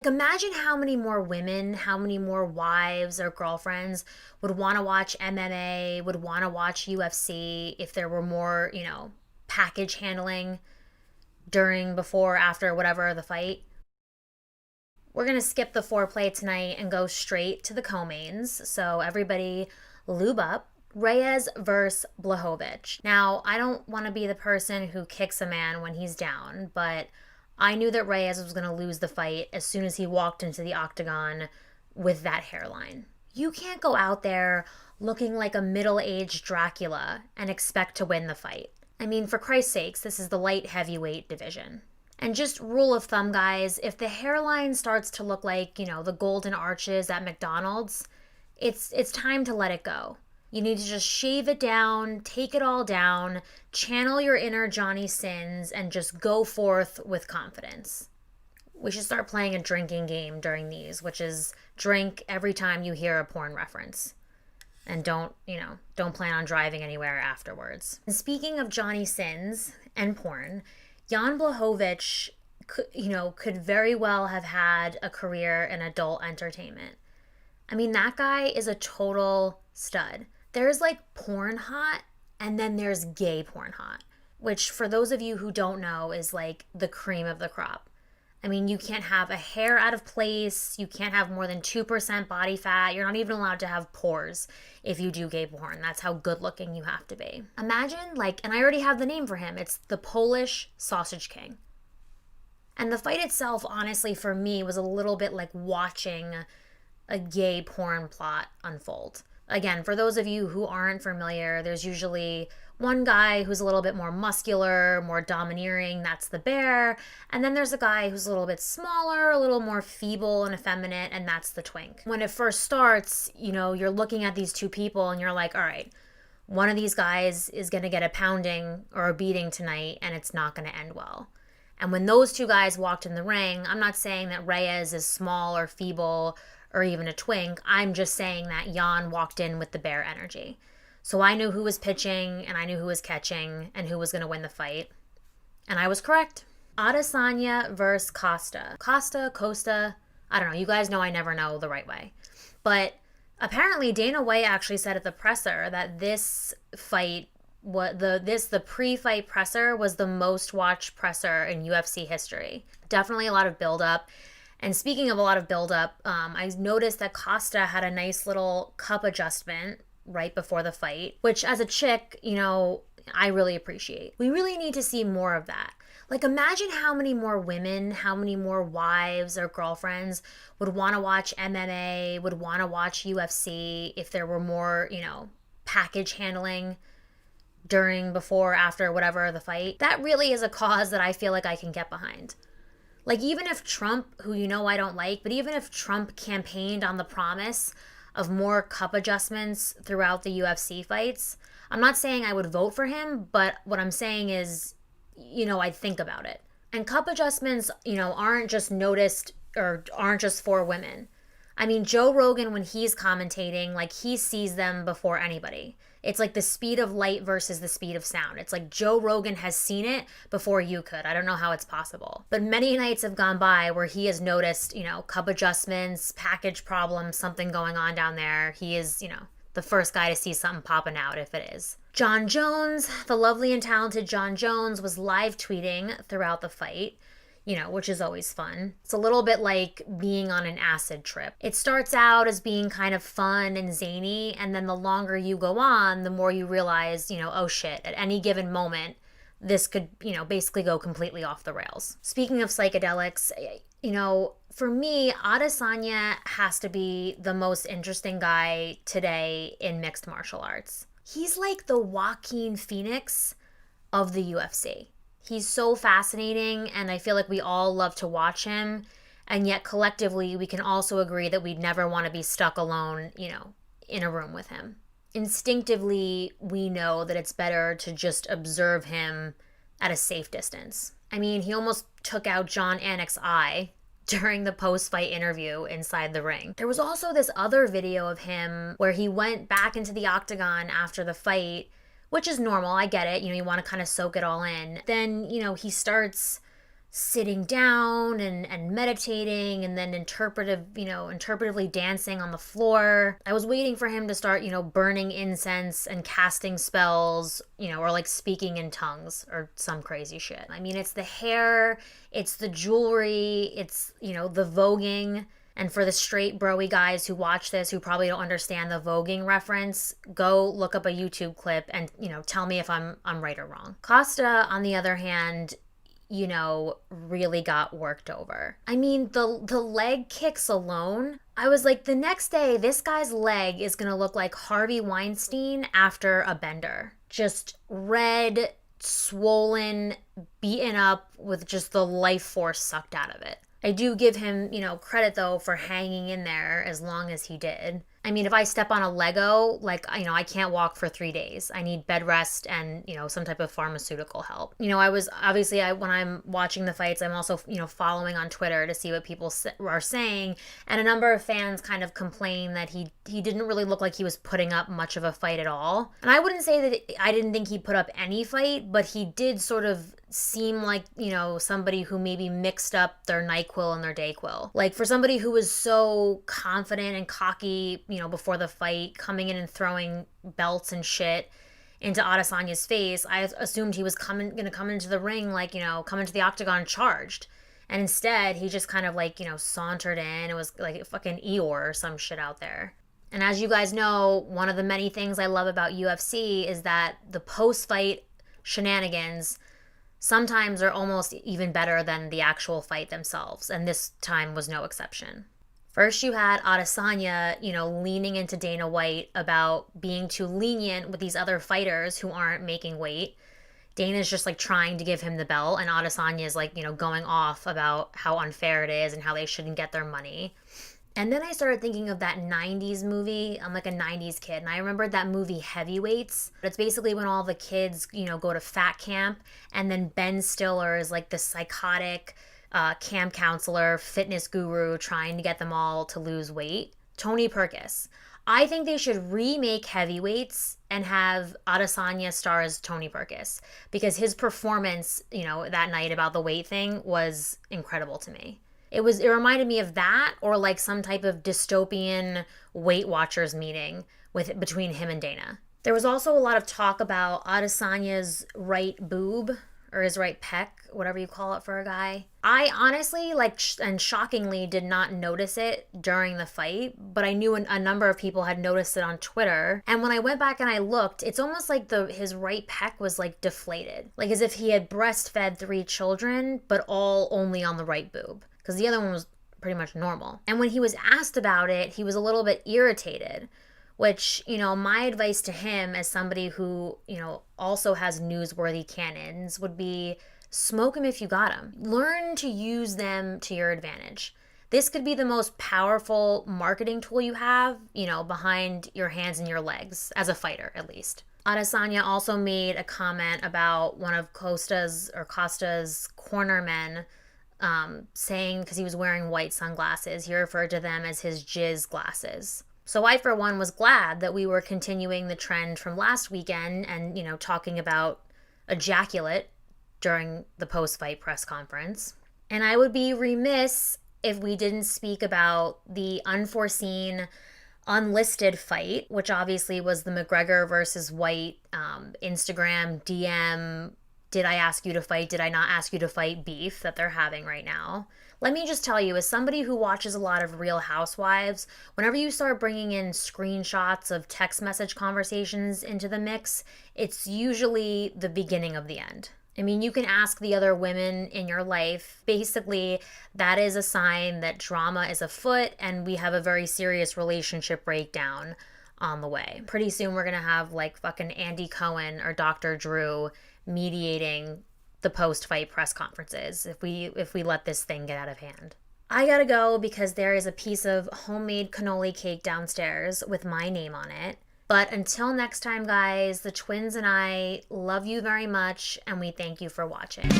Imagine how many more women, how many more wives or girlfriends would want to watch MMA, would want to watch UFC if there were more, package handling during, before, after, whatever the fight. We're going to skip the foreplay tonight and go straight to the co-mains. So everybody lube up. Reyes versus Blachowicz. Now, I don't want to be the person who kicks a man when he's down, but I knew that Reyes was going to lose the fight as soon as he walked into the octagon with that hairline. You can't go out there looking like a middle-aged Dracula and expect to win the fight. I mean, for Christ's sakes, this is the light heavyweight division. And just rule of thumb, guys, if the hairline starts to look like, the golden arches at McDonald's, it's time to let it go. You need to just shave it down, take it all down, channel your inner Johnny Sins, and just go forth with confidence. We should start playing a drinking game during these, which is drink every time you hear a porn reference. And don't plan on driving anywhere afterwards. And speaking of Johnny Sins and porn, Jan Blachowicz, could very well have had a career in adult entertainment. I mean, that guy is a total stud. There's like porn hot, and then there's gay porn hot, which for those of you who don't know is like the cream of the crop. I mean, you can't have a hair out of place. You can't have more than 2% body fat. You're not even allowed to have pores if you do gay porn. That's how good looking you have to be. Imagine and I already have the name for him. It's the Polish Sausage King. And the fight itself, honestly, for me, was a little bit like watching a gay porn plot unfold. Again, for those of you who aren't familiar, there's usually one guy who's a little bit more muscular, more domineering, that's the bear. And then there's a guy who's a little bit smaller, a little more feeble and effeminate, and that's the twink. When it first starts, you're looking at these two people and you're like, all right, one of these guys is going to get a pounding or a beating tonight and it's not going to end well. And when those two guys walked in the ring, I'm not saying that Reyes is small or feeble or even a twink. I'm just saying that Jan walked in with the bear energy. So I knew who was pitching and I knew who was catching and who was going to win the fight. And I was correct. Adesanya versus Costa. Costa, I don't know. You guys know I never know the right way. But apparently Dana White actually said at the presser that this fight, the pre-fight presser was the most watched presser in UFC history. Definitely a lot of build-up. And speaking of a lot of buildup, I noticed that Costa had a nice little cup adjustment right before the fight, which as a chick, I really appreciate. We really need to see more of that. Like, imagine how many more women, how many more wives or girlfriends would want to watch MMA, would want to watch UFC if there were more, package handling during, before, after, whatever the fight. That really is a cause that I feel like I can get behind. Like, even if Trump, who I don't like, but even if Trump campaigned on the promise of more cup adjustments throughout the UFC fights, I'm not saying I would vote for him, but what I'm saying is, I'd think about it. And cup adjustments, aren't just noticed or aren't just for women. I mean, Joe Rogan, when he's commentating, like, he sees them before anybody. It's like the speed of light versus the speed of sound. It's like Joe Rogan has seen it before you could. I don't know how it's possible. But many nights have gone by where he has noticed, cup adjustments, package problems, something going on down there. He is, the first guy to see something popping out if it is. John Jones, the lovely and talented John Jones, was live tweeting throughout the fight, which is always fun. It's a little bit like being on an acid trip. It starts out as being kind of fun and zany, and then the longer you go on, the more you realize, oh shit, at any given moment, this could, basically go completely off the rails. Speaking of psychedelics, for me, Adesanya has to be the most interesting guy today in mixed martial arts. He's like the Joaquin Phoenix of the UFC. He's so fascinating, and I feel like we all love to watch him, and yet collectively we can also agree that we'd never want to be stuck alone, in a room with him. Instinctively, we know that it's better to just observe him at a safe distance. I mean, he almost took out John Anik's eye during the post-fight interview inside the ring. There was also this other video of him where he went back into the octagon after the fight, which is normal. I get it. You want to kind of soak it all in. Then, he starts sitting down and meditating and then interpretively dancing on the floor. I was waiting for him to start, burning incense and casting spells, or like speaking in tongues or some crazy shit. I mean, it's the hair, it's the jewelry, it's, the voguing. And for the straight broy guys who watch this who probably don't understand the voguing reference, go look up a YouTube clip and, tell me if I'm right or wrong. Costa, on the other hand, really got worked over. I mean, the leg kicks alone, I was like, the next day, this guy's leg is gonna look like Harvey Weinstein after a bender. Just red, swollen, beaten up with just the life force sucked out of it. I do give him, credit though for hanging in there as long as he did. I mean, if I step on a Lego, I can't walk for 3 days. I need bed rest and, some type of pharmaceutical help. I was obviously, when I'm watching the fights, I'm also, following on Twitter to see what people are saying. And a number of fans kind of complain that he didn't really look like he was putting up much of a fight at all. And I wouldn't say that I didn't think he put up any fight, but he did sort of seem like, somebody who maybe mixed up their NyQuil and their DayQuil. Like for somebody who was so confident and cocky, before the fight, coming in and throwing belts and shit into Adesanya's face, I assumed he was gonna come into the ring come into the octagon charged. And instead, he just kind of sauntered in. It was like fucking Eeyore or some shit out there. And as you guys know, one of the many things I love about UFC is that the post-fight shenanigans sometimes are almost even better than the actual fight themselves, and this time was no exception. First, you had Adesanya, leaning into Dana White about being too lenient with these other fighters who aren't making weight. Dana's just trying to give him the belt, and Adesanya is going off about how unfair it is and how they shouldn't get their money. And then I started thinking of that 90s movie. I'm like a 90s kid, and I remembered that movie Heavyweights. It's basically when all the kids, go to fat camp, and then Ben Stiller is the psychotic camp counselor, fitness guru, trying to get them all to lose weight. Tony Perkis. I think they should remake Heavyweights and have Adesanya star as Tony Perkis, because his performance, that night about the weight thing was incredible to me. It reminded me of that, or some type of dystopian Weight Watchers meeting between him and Dana. There was also a lot of talk about Adesanya's right boob, or his right pec, whatever you call it for a guy. I honestly, and shockingly, did not notice it during the fight, but I knew a number of people had noticed it on Twitter. And when I went back and I looked, it's almost like his right pec was deflated. As if he had breastfed 3 children, but all only on the right boob, because the other one was pretty much normal. And when he was asked about it, he was a little bit irritated, which, my advice to him as somebody who, also has newsworthy cannons would be smoke them if you got them. Learn to use them to your advantage. This could be the most powerful marketing tool you have, behind your hands and your legs, as a fighter at least. Adesanya also made a comment about one of Costa's cornermen, saying, because he was wearing white sunglasses, he referred to them as his jizz glasses. So I, for one, was glad that we were continuing the trend from last weekend and, talking about ejaculate during the post-fight press conference. And I would be remiss if we didn't speak about the unforeseen, unlisted fight, which obviously was the McGregor versus White Instagram DM, did I ask you to fight, did I not ask you to fight beef that they're having right now. Let me just tell you, as somebody who watches a lot of Real Housewives, whenever you start bringing in screenshots of text message conversations into the mix, it's usually the beginning of the end. I mean, you can ask the other women in your life. Basically, that is a sign that drama is afoot and we have a very serious relationship breakdown on the way. Pretty soon we're going to have fucking Andy Cohen or Dr. Drew mediating the post-fight press conferences if we let this thing get out of hand. I gotta go because there is a piece of homemade cannoli cake downstairs with my name on it. But until next time, guys, the twins and I love you very much, and we thank you for watching.